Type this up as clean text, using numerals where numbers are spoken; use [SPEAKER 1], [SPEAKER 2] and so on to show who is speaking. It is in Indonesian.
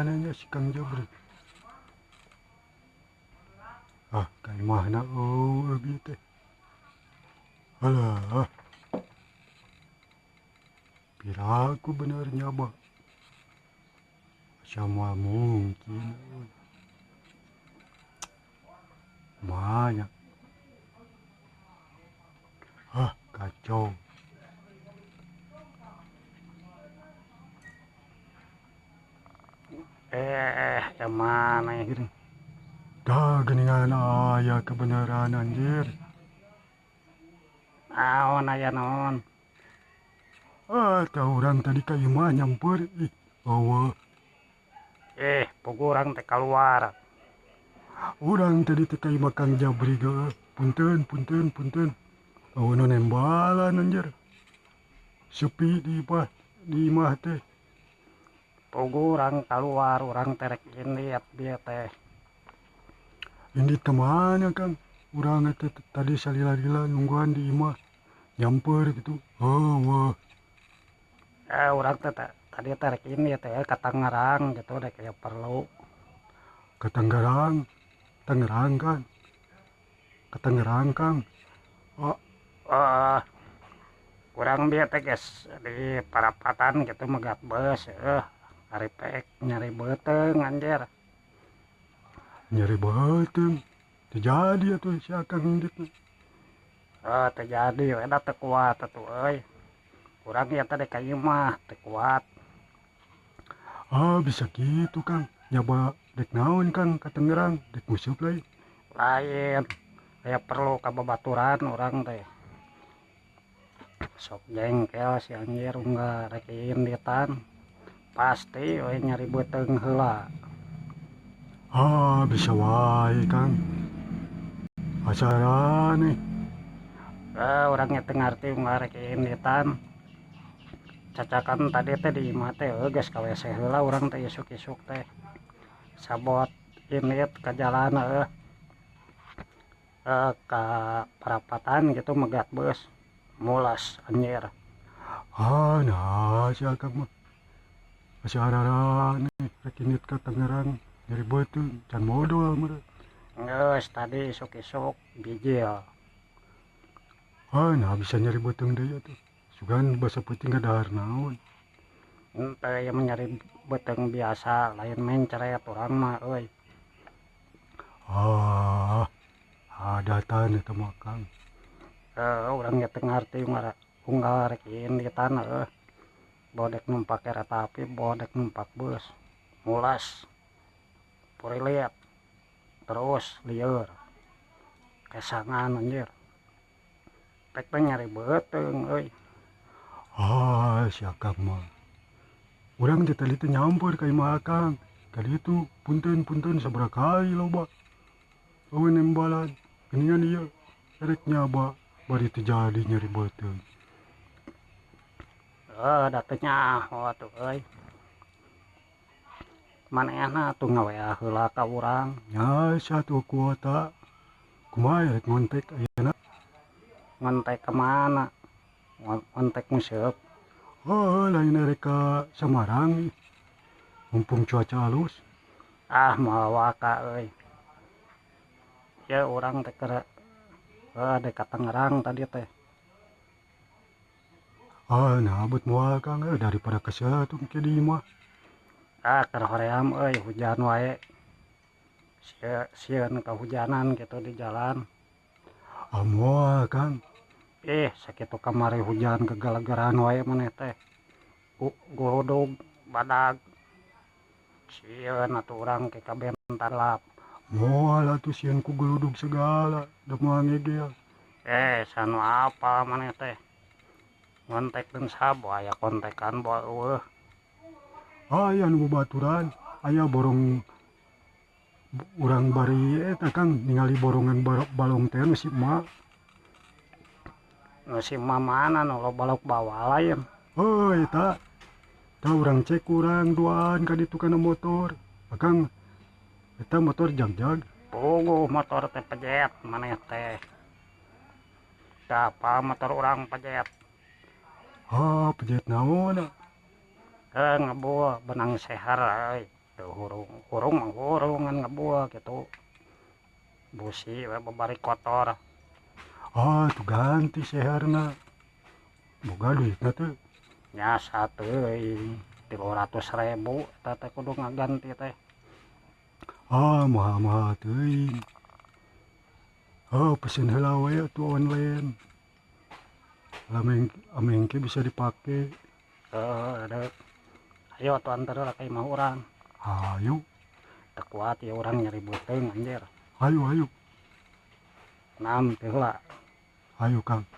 [SPEAKER 1] mananya si Kang Jabri. Kayak mana gitu. Alah, piraku benarnya bah. Sama mungkin. Banyak. Kacau.
[SPEAKER 2] Yang mana ya gini?
[SPEAKER 1] Dah geningan ayah kebenaran anjir.
[SPEAKER 2] Naon aya naon?
[SPEAKER 1] Tahu orang tadi kayak mah nyamper. Oh,
[SPEAKER 2] Pugurang teh keluar.
[SPEAKER 1] orang tadi kayak makan Jabri ga. Punten. Oh, no nembalan anjir. Sepi di imah teh.
[SPEAKER 2] Pugurang keluar, orang terek lihat dia teh.
[SPEAKER 1] Ini kemana Kang? Orang tadi salila-lila nungguan di imah. Nyamper gitu. Wah.
[SPEAKER 2] Orang teh tadi terek ini teh ke Tangerang gitu deh kayak perlu.
[SPEAKER 1] Ke Tangerang kan? Ke Tangerang Kang.
[SPEAKER 2] Kurang dia teh guys di Parapatan gitu megat bus. Hari pek nyari beteng anjir.
[SPEAKER 1] Nyari bateng. Terjadi atuh si Akang indik.
[SPEAKER 2] Terjadi ada teu kuat atuh euy. Kurang ya tadi kayu mah teu kuat.
[SPEAKER 1] Bisa gitu Kang. Nyoba dek naon Kang ke Tangerang. Dek musuh lain.
[SPEAKER 2] Lain kayak perlu ke babaturan orang teh. Sok jengkel si anjir unggah rekin ditan. Pasti we nyari beteng heula.
[SPEAKER 1] Bisa wae Kang. Acara nih.
[SPEAKER 2] Orangnya teu ngarti unggah rekin ditan. Cacakan tadi teh di imah teh geus ka WC heula urang teh isuk-isuk teh. Sabot ini ke jalan ke Parapatan gitu megat bus. Mulas anjir.
[SPEAKER 1] Nah si Akang mah. Acara nih. Rekinit ke Tangerang. Nyari bateng. Can modal mah.
[SPEAKER 2] Geus tadi isuk-isuk bijil.
[SPEAKER 1] Nah bisa nyari bateng deh tuh. Sugan bahasa putih nggak dahar naon.
[SPEAKER 2] Ente yang mencari beteng biasa lain main ceret orang mah euy.
[SPEAKER 1] Ada tan itu mah Kang.
[SPEAKER 2] Urang ge teu ngarti unggal rek ieu di tanah bodek numpak kereta api bodek numpak bus mulas purilit terus lieur kesangan anjir pek teh nyari beteng euy.
[SPEAKER 1] Si Akang mah. Urang teh tadi teh nyamper ka imah Akang. Kali itu punten sabaraha kali loba. Aweun nembalan. Geningan ieu erek nyaba bari teu jadi nyari beteng.
[SPEAKER 2] Da teu nyaho atuh euy. Manehna atuh ngawea heula ka urang.
[SPEAKER 1] Nya satu kuota. Kumaha erek ngontek ayeuna?
[SPEAKER 2] Ngontek ke mana? Ngontek museup.
[SPEAKER 1] Lain erek ka Samarang. Mumpung cuaca halus.
[SPEAKER 2] Moal waka euy. Ya urang teh keur dek ka Tangerang tadi teh.
[SPEAKER 1] Nah abot moal Kang daripada kesel tuh ke di imah.
[SPEAKER 2] Keur hoream euy hujan wae. Sieun kehujanan gitu di jalan.
[SPEAKER 1] Moal Kang.
[SPEAKER 2] Sakitu kamari hujan kegala-galaan wae maneh teh. Guludug badag. Sieun atuh urang ke kabentar lap.
[SPEAKER 1] Moal atuh sieun ku geludug segala. Da moal ngegel.
[SPEAKER 2] Sanu apa maneh teh. Ngontekkeun sabo aya kontekan bae eueuh.
[SPEAKER 1] Aya nu babaturan. Aya borong urang bari eta Kang ningali borongan balong teh nu si emak.
[SPEAKER 2] Nu si emak mana nu lo balok bawah lain.
[SPEAKER 1] Eta. Tah urang cek urang duaan ka ditu kana motor. Akang eta motor jag-jag.
[SPEAKER 2] Puguh motor teh pejet maneh teh. Apa motor urang pejet.
[SPEAKER 1] Pejet naon?
[SPEAKER 2] Ngebul benang sehar euy. Tuh hurung mah hurungan ngebuah gitu busi we babari kotor.
[SPEAKER 1] Tuh ganti seharna. Boga duitna teh.
[SPEAKER 2] Nyasa teuing 300.000 teh kudu ngaganti teh.
[SPEAKER 1] Mahal-mahal teuing. Pesen heula we atuh online. Ameng ke bisa dipake.
[SPEAKER 2] Ada. Ayo tuh antar lah ke imah urang.
[SPEAKER 1] Hayu,
[SPEAKER 2] Teu kuat ya urang nyari beuteung anjir.
[SPEAKER 1] hayu, hayu,
[SPEAKER 2] 6 teh heula.
[SPEAKER 1] hayu Kang.